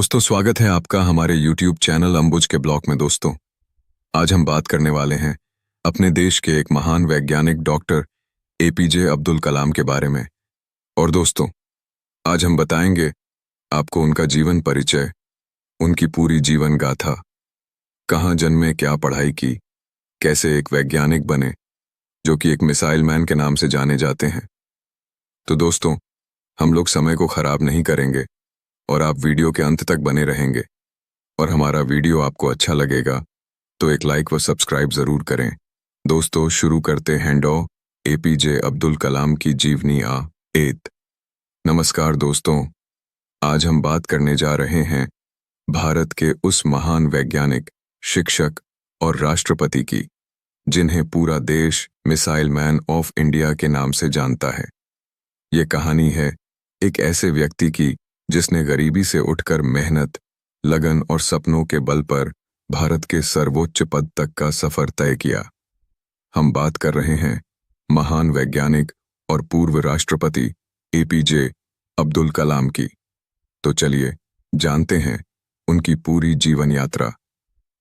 दोस्तों, स्वागत है आपका हमारे YouTube चैनल अंबुज के ब्लॉग में। दोस्तों, आज हम बात करने वाले हैं अपने देश के एक महान वैज्ञानिक डॉक्टर एपीजे अब्दुल कलाम के बारे में। और दोस्तों, आज हम बताएंगे आपको उनका जीवन परिचय, उनकी पूरी जीवन गाथा, कहाँ जन्मे, क्या पढ़ाई की, कैसे एक वैज्ञानिक बने जो कि एक मिसाइल मैन के नाम से जाने जाते हैं। तो दोस्तों, हम लोग समय को खराब नहीं करेंगे और आप वीडियो के अंत तक बने रहेंगे। और हमारा वीडियो आपको अच्छा लगेगा तो एक लाइक व सब्सक्राइब जरूर करें। दोस्तों, शुरू करते हैं डॉ एपीजे अब्दुल कलाम की जीवनी आ एत। नमस्कार दोस्तों, आज हम बात करने जा रहे हैं भारत के उस महान वैज्ञानिक, शिक्षक और राष्ट्रपति की जिन्हें पूरा देश मिसाइल मैन ऑफ इंडिया के नाम से जानता है। ये कहानी है एक ऐसे व्यक्ति की जिसने गरीबी से उठकर मेहनत, लगन और सपनों के बल पर भारत के सर्वोच्च पद तक का सफर तय किया। हम बात कर रहे हैं महान वैज्ञानिक और पूर्व राष्ट्रपति एपीजे अब्दुल कलाम की। तो चलिए जानते हैं उनकी पूरी जीवन यात्रा,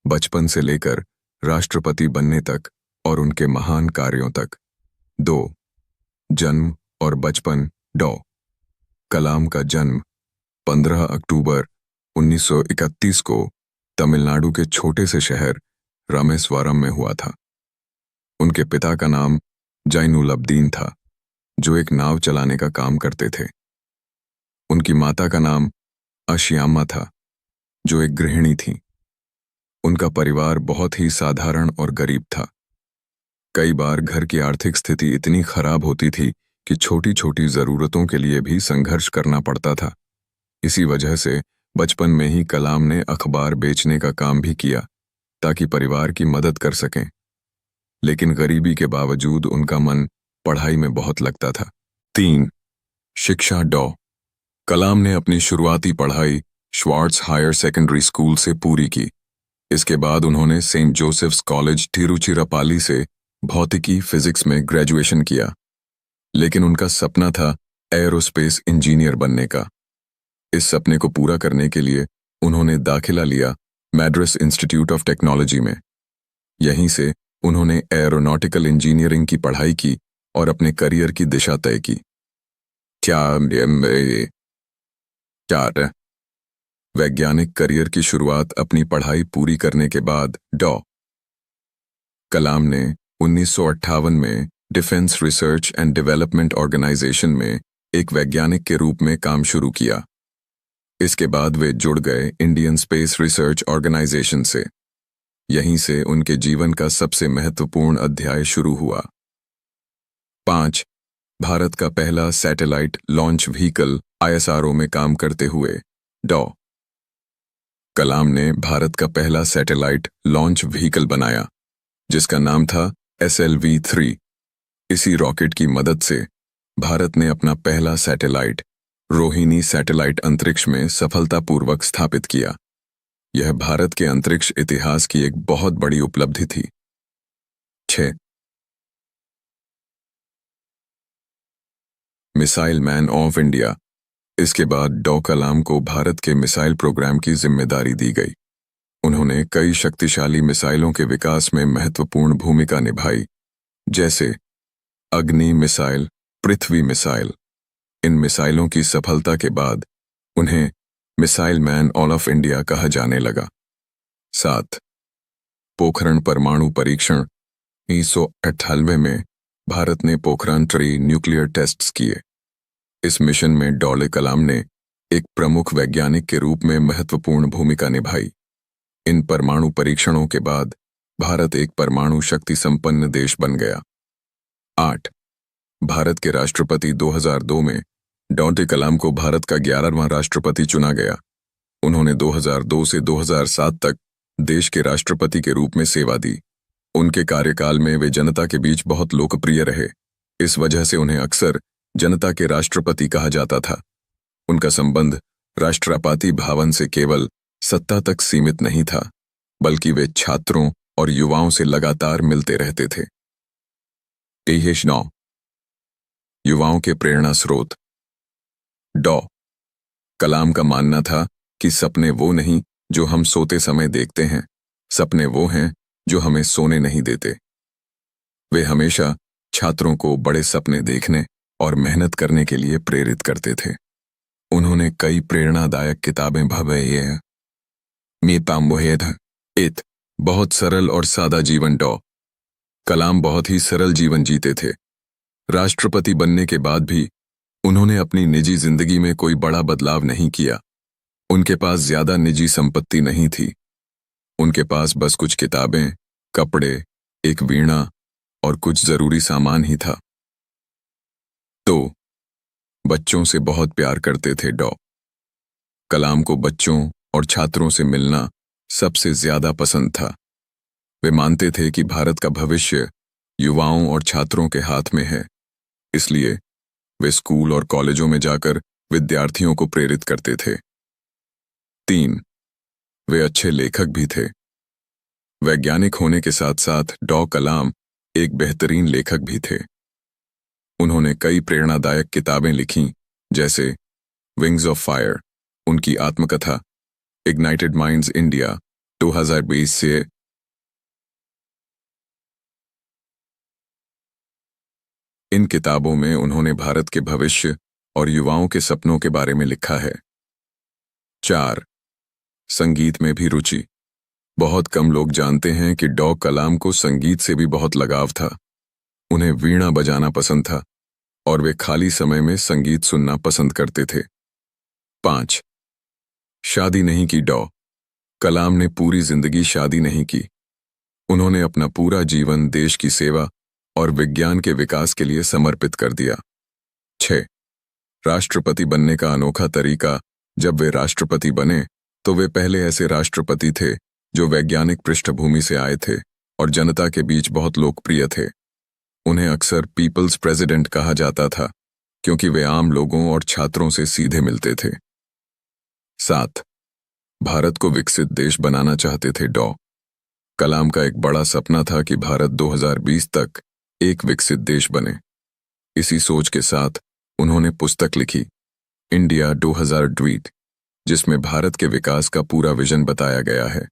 बचपन से लेकर राष्ट्रपति बनने तक और उनके महान कार्यों तक। 2. जन्म और बचपन। डॉ कलाम का जन्म 15 अक्टूबर 1931 को तमिलनाडु के छोटे से शहर रामेश्वरम में हुआ था। उनके पिता का नाम जैनुलब्दीन था, जो एक नाव चलाने का काम करते थे। उनकी माता का नाम अशियामा था, जो एक गृहिणी थी। उनका परिवार बहुत ही साधारण और गरीब था। कई बार घर की आर्थिक स्थिति इतनी खराब होती थी कि छोटी छोटी जरूरतों के लिए भी संघर्ष करना पड़ता था। इसी वजह से बचपन में ही कलाम ने अखबार बेचने का काम भी किया ताकि परिवार की मदद कर सकें। लेकिन गरीबी के बावजूद उनका मन पढ़ाई में बहुत लगता था। 3. शिक्षा। डॉ कलाम ने अपनी शुरुआती पढ़ाई श्वार्ट्ज हायर सेकेंडरी स्कूल से पूरी की। इसके बाद उन्होंने सेंट जोसेफ्स कॉलेज तिरुचिरापल्ली से भौतिकी फिजिक्स में ग्रेजुएशन किया। लेकिन उनका सपना था एयरोस्पेस इंजीनियर बनने का। इस सपने को पूरा करने के लिए उन्होंने दाखिला लिया मैड्रास इंस्टीट्यूट ऑफ टेक्नोलॉजी में। यहीं से उन्होंने एरोनॉटिकल इंजीनियरिंग की पढ़ाई की और अपने करियर की दिशा तय की। 4. वैज्ञानिक करियर की शुरुआत। अपनी पढ़ाई पूरी करने के बाद डॉ कलाम ने 1958 में defence research and development organisation में एक वैज्ञानिक के रूप में काम शुरू किया। इसके बाद वे जुड़ गए इंडियन स्पेस रिसर्च ऑर्गेनाइजेशन से। यहीं से उनके जीवन का सबसे महत्वपूर्ण अध्याय शुरू हुआ। 5. भारत का पहला सैटेलाइट लॉन्च व्हीकल ISRO में काम करते हुए डॉ कलाम ने भारत का पहला सैटेलाइट लॉन्च व्हीकल बनाया, जिसका नाम था SLV-3। इसी रॉकेट की मदद से भारत ने अपना पहला सैटेलाइट रोहिणी सैटेलाइट अंतरिक्ष में सफलतापूर्वक स्थापित किया। यह भारत के अंतरिक्ष इतिहास की एक बहुत बड़ी उपलब्धि थी। 6. Missile man of India. इसके बाद डॉ कलाम को भारत के मिसाइल प्रोग्राम की जिम्मेदारी दी गई। उन्होंने कई शक्तिशाली मिसाइलों के विकास में महत्वपूर्ण भूमिका निभाई, जैसे अग्नि मिसाइल, पृथ्वी मिसाइल। इन मिसाइलों की सफलता के बाद उन्हें मिसाइल मैन ऑफ इंडिया कहा जाने लगा। 7. पोखरण परमाणु परीक्षण। 1998 में भारत ने पोखरण 3 न्यूक्लियर टेस्ट्स किए। इस मिशन में डॉ कलाम ने एक प्रमुख वैज्ञानिक के रूप में महत्वपूर्ण भूमिका निभाई। इन परमाणु परीक्षणों के बाद भारत एक परमाणु शक्ति संपन्न देश बन गया। 8. भारत के राष्ट्रपति। 2002 में डॉ कलाम को भारत का 11वां राष्ट्रपति चुना गया। उन्होंने 2002 से 2007 तक देश के राष्ट्रपति के रूप में सेवा दी। उनके कार्यकाल में वे जनता के बीच बहुत लोकप्रिय रहे। इस वजह से उन्हें अक्सर जनता के राष्ट्रपति कहा जाता था। उनका संबंध राष्ट्रपति भवन से केवल सत्ता तक सीमित नहीं था, बल्कि वे छात्रों और युवाओं से लगातार मिलते रहते थे। 9. युवाओं के प्रेरणा स्रोत। डॉ कलाम का मानना था कि सपने वो नहीं जो हम सोते समय देखते हैं, सपने वो हैं जो हमें सोने नहीं देते। वे हमेशा छात्रों को बड़े सपने देखने और मेहनत करने के लिए प्रेरित करते थे। उन्होंने कई प्रेरणादायक किताबें भवेय मीताम्बोहेद इत बहुत सरल और सादा जीवन डॉ कलाम बहुत ही सरल जीवन जीते थे। राष्ट्रपति बनने के बाद भी उन्होंने अपनी निजी जिंदगी में कोई बड़ा बदलाव नहीं किया। उनके पास ज्यादा निजी संपत्ति नहीं थी। उनके पास बस कुछ किताबें, कपड़े, एक वीणा और कुछ जरूरी सामान ही था। तो बच्चों से बहुत प्यार करते थे डॉ कलाम को बच्चों और छात्रों से मिलना सबसे ज्यादा पसंद था। वे मानते थे कि भारत का भविष्य युवाओं और छात्रों के हाथ में है, इसलिए वे स्कूल और कॉलेजों में जाकर विद्यार्थियों को प्रेरित करते थे। 3. वे अच्छे लेखक भी थे। वैज्ञानिक होने के साथ साथ डॉ कलाम एक बेहतरीन लेखक भी थे। उन्होंने कई प्रेरणादायक किताबें लिखीं, जैसे विंग्स ऑफ फायर, उनकी आत्मकथा इग्नाइटेड माइंड्स इंडिया 2020 से इन किताबों में उन्होंने भारत के भविष्य और युवाओं के सपनों के बारे में लिखा है। 4. संगीत में भी रुचि। बहुत कम लोग जानते हैं कि डॉ कलाम को संगीत से भी बहुत लगाव था। उन्हें वीणा बजाना पसंद था और वे खाली समय में संगीत सुनना पसंद करते थे। 5. शादी नहीं की डॉ कलाम ने पूरी जिंदगी शादी नहीं की। उन्होंने अपना पूरा जीवन देश की सेवा और विज्ञान के विकास के लिए समर्पित कर दिया। 6. राष्ट्रपति बनने का अनोखा तरीका। जब वे राष्ट्रपति बने तो वे पहले ऐसे राष्ट्रपति थे जो वैज्ञानिक पृष्ठभूमि से आए थे और जनता के बीच बहुत लोकप्रिय थे। उन्हें अक्सर पीपल्स प्रेसिडेंट कहा जाता था क्योंकि वे आम लोगों और छात्रों से सीधे मिलते थे। 7. भारत को विकसित देश बनाना चाहते थे डॉ कलाम का एक बड़ा सपना था कि भारत 2020 तक एक विकसित देश बने। इसी सोच के साथ उन्होंने पुस्तक लिखी, इंडिया 2020, जिसमें भारत के विकास का पूरा विजन बताया गया है।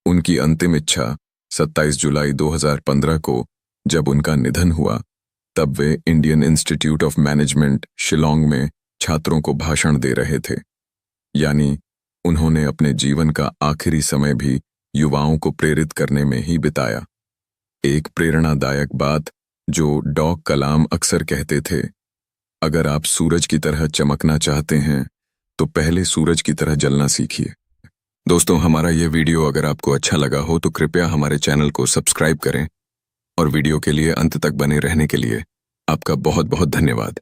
उनकी अंतिम इच्छा 27 जुलाई 2015 को जब उनका निधन हुआ, तब वे Indian Institute of Management Shillong में छात्रों को भाषण दे रहे थे। यानी उन्होंने अपने जीवन का आखिरी समय भी युवाओं को प्रेरित करने में ही बिताया। एक प्रेरणादायक बात जो डॉ कलाम अक्सर कहते थे, अगर आप सूरज की तरह चमकना चाहते हैं तो पहले सूरज की तरह जलना सीखिए। दोस्तों, हमारा ये वीडियो अगर आपको अच्छा लगा हो तो कृपया हमारे चैनल को सब्सक्राइब करें और वीडियो के लिए अंत तक बने रहने के लिए आपका बहुत बहुत धन्यवाद।